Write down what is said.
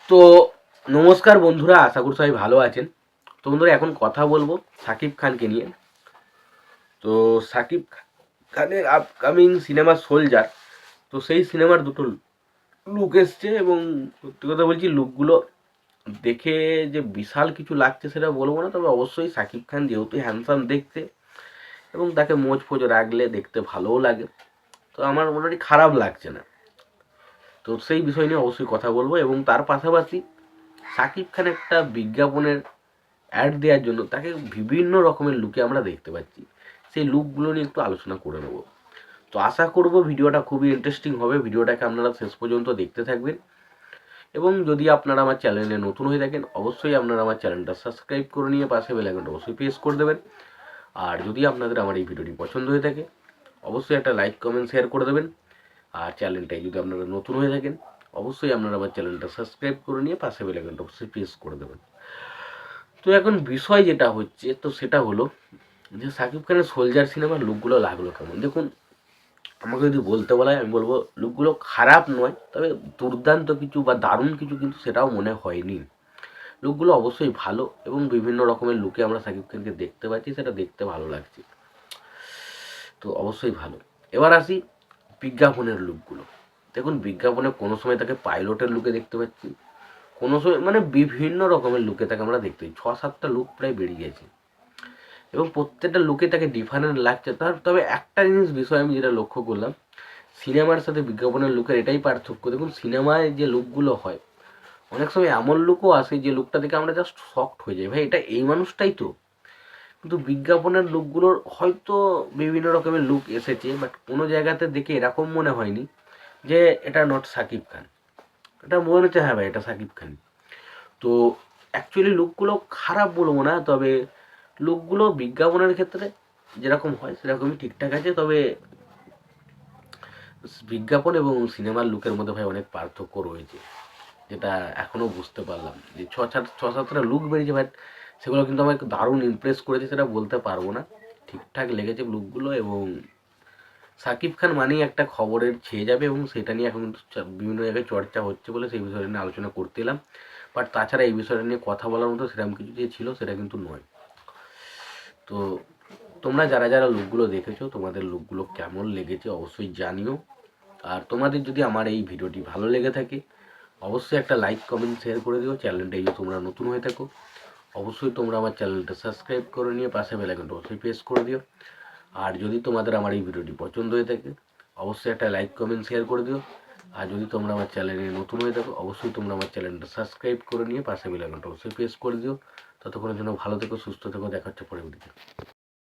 তো নমস্কার বন্ধুরা, আশা করি সবাই ভালো আছেন। তো বন্ধুরা, এখন কথা বলবো শাকিব খানকে নিয়ে। তো শাকিব খানের আপকামিং সিনেমা সোলজার, তো সেই সিনেমার দুটো লুক এসছে এবং সত্যি কথা বলছি, লুকগুলো দেখে যে বিশাল কিছু লাগছে সেটা বলবো না, তবে অবশ্যই শাকিব খান যেহেতু হ্যান্ডসাম দেখতে এবং তাকে মোজ ফোজ রাখলে দেখতে ভালোও লাগে, তো আমার মোটামুটি খারাপ লাগছে না। তো সেই বিষয় নিয়ে অবশ্যই কথা বলবো এবং তার পাশাপাশি শাকিব খান একটা বিজ্ঞাপনের অ্যাড দেওয়ার জন্য তাকে বিভিন্ন রকমের লুকে আমরা দেখতে পাচ্ছি। সেই লুকগুলো নিয়ে একটু আলোচনা করে নেব। তো আশা করব ভিডিওটা খুবই ইন্টারেস্টিং হবে। ভিডিওটাকে আপনারা শেষ পর্যন্ত দেখতে থাকবেন এবং যদি আপনারা আমার চ্যানেলে নতুন হয়ে থাকেন অবশ্যই আপনারা আমার চ্যানেলটা সাবস্ক্রাইব করে নিয়ে পাশে বেল আইকনটা অবশ্যই প্রেস করে দেবেন। আর যদি আপনাদের আমার এই ভিডিওটি পছন্দ হয়ে থাকে অবশ্যই একটা লাইক কমেন্ট শেয়ার করে দেবেন। আর চ্যানেলটাই যদি আপনারা নতুন হয়ে থাকেন অবশ্যই আপনারা আমার চ্যানেলটা সাবস্ক্রাইব করে নিয়ে পাশে বেল আইকনটা অবশ্যই প্রেস করে দেবেন। তো এখন বিষয় যেটা হচ্ছে, তো সেটা হলো যে শাকিব খানের সোলজার সিনেমার লুকগুলো লাগলো কেমন। দেখুন, আমাকে যদি বলতে বলা হয় আমি বলবো লুকগুলো খারাপ নয়, তবে দুর্দান্ত কিছু বা দারুণ কিছু কিন্তু সেটাও মনে হয়নি। লুকগুলো অবশ্যই ভালো এবং বিভিন্ন রকমের লুকে আমরা শাকিব খানকে দেখতে পাচ্ছি, সেটা দেখতে ভালো লাগছে, তো অবশ্যই ভালো। এবার আসি বিজ্ঞাপনের লুকগুলো। দেখুন, বিজ্ঞাপনে কোনো সময় তাকে পাইলটের লুকে দেখতে পাচ্ছি, কোনো সময় মানে বিভিন্ন রকমের লুকে তাকে আমরা দেখতে পাই। 6-7টা লুক প্রায় বেরিয়ে গেছে এবং প্রত্যেকটা লুকে তাকে ডিফারেন্ট লাগছে। তবে একটা বিষয় আমি যেটা লক্ষ্য করলাম, সিনেমার সাথে বিজ্ঞাপনের লুকের এটাই পার্থক্য। দেখুন, সিনেমায় যে লুকগুলো হয় অনেক সময় এমন লুকও আসে যে লুকটা দেখে আমরা জাস্ট শকড হয়ে যাই, ভাই এটা এই মানুষটাই তো। কিন্তু বিজ্ঞাপনের লুকগুলোর হয়তো বিভিন্ন রকমের লুক এসেছে, বাট কোনো জায়গাতে দেখে এরকম মনে হয়নি যে এটা নট শাকিব খান। এটা মনে হচ্ছে হ্যাঁ ভাই এটা শাকিব খান। তো অ্যাকচুয়ালি লুকগুলো খারাপ বলবো না, তবে লুকগুলো বিজ্ঞাপনের ক্ষেত্রে যেরকম হয় সেরকমই ঠিকঠাক আছে। তবে বিজ্ঞাপন এবং সিনেমার লুকের মধ্যে ভাই অনেক পার্থক্য রয়েছে, যেটা এখনও বুঝতে পারলাম। যে ছ সাতটা লুক বেরিয়েছে, বাট সেগুলো কিন্তু আমাকে দারুণ ইমপ্রেস করেছে সেটা বলতে পারবো না। ঠিকঠাক লেগেছে লুকগুলো এবং শাকিব খান মানেই একটা খবরের ছেয়ে যাবে এবং সেটা নিয়ে এখন কিন্তু বিভিন্ন জায়গায় চর্চা হচ্ছে বলে সেই বিষয়টা নিয়ে আলোচনা করতে এলাম। বাট তাছাড়া এই বিষয়টা নিয়ে কথা বলার মতো সেরকম কিছু যে ছিল সেটা কিন্তু নয়। তো তোমরা যারা যারা লুকগুলো দেখেছো তোমাদের লুকগুলো কেমন লেগেছে অবশ্যই জানিও। আর তোমাদের যদি আমার এই ভিডিওটি ভালো লেগে থাকে অবশ্যই একটা লাইক কমেন্ট শেয়ার করে দিও। চ্যানেলটা যদি তোমরা নতুন হয়ে থাকো অবশ্যই তোমরা আমার চ্যানেলটা সাবস্ক্রাইব করে নিয়ে পাশে বেল আইকনটা অবশ্যই প্রেস করে দিও। আর যদি তোমাদের আমার এই ভিডিওটি পছন্দ হয়ে থাকে অবশ্যই একটা লাইক কমেন্ট শেয়ার করে দিও। আর যদি তোমরা আমার চ্যানেলে নতুন হয়ে থাকো অবশ্যই তোমরা আমার চ্যানেলটা সাবস্ক্রাইব করে নিয়ে পাশে বেল আইকনটা অবশ্যই প্রেস করে দিও। ততক্ষণের জন্য ভালো থেকো, সুস্থ থেকো, দেখা হচ্ছে পরের ভিডিওতে।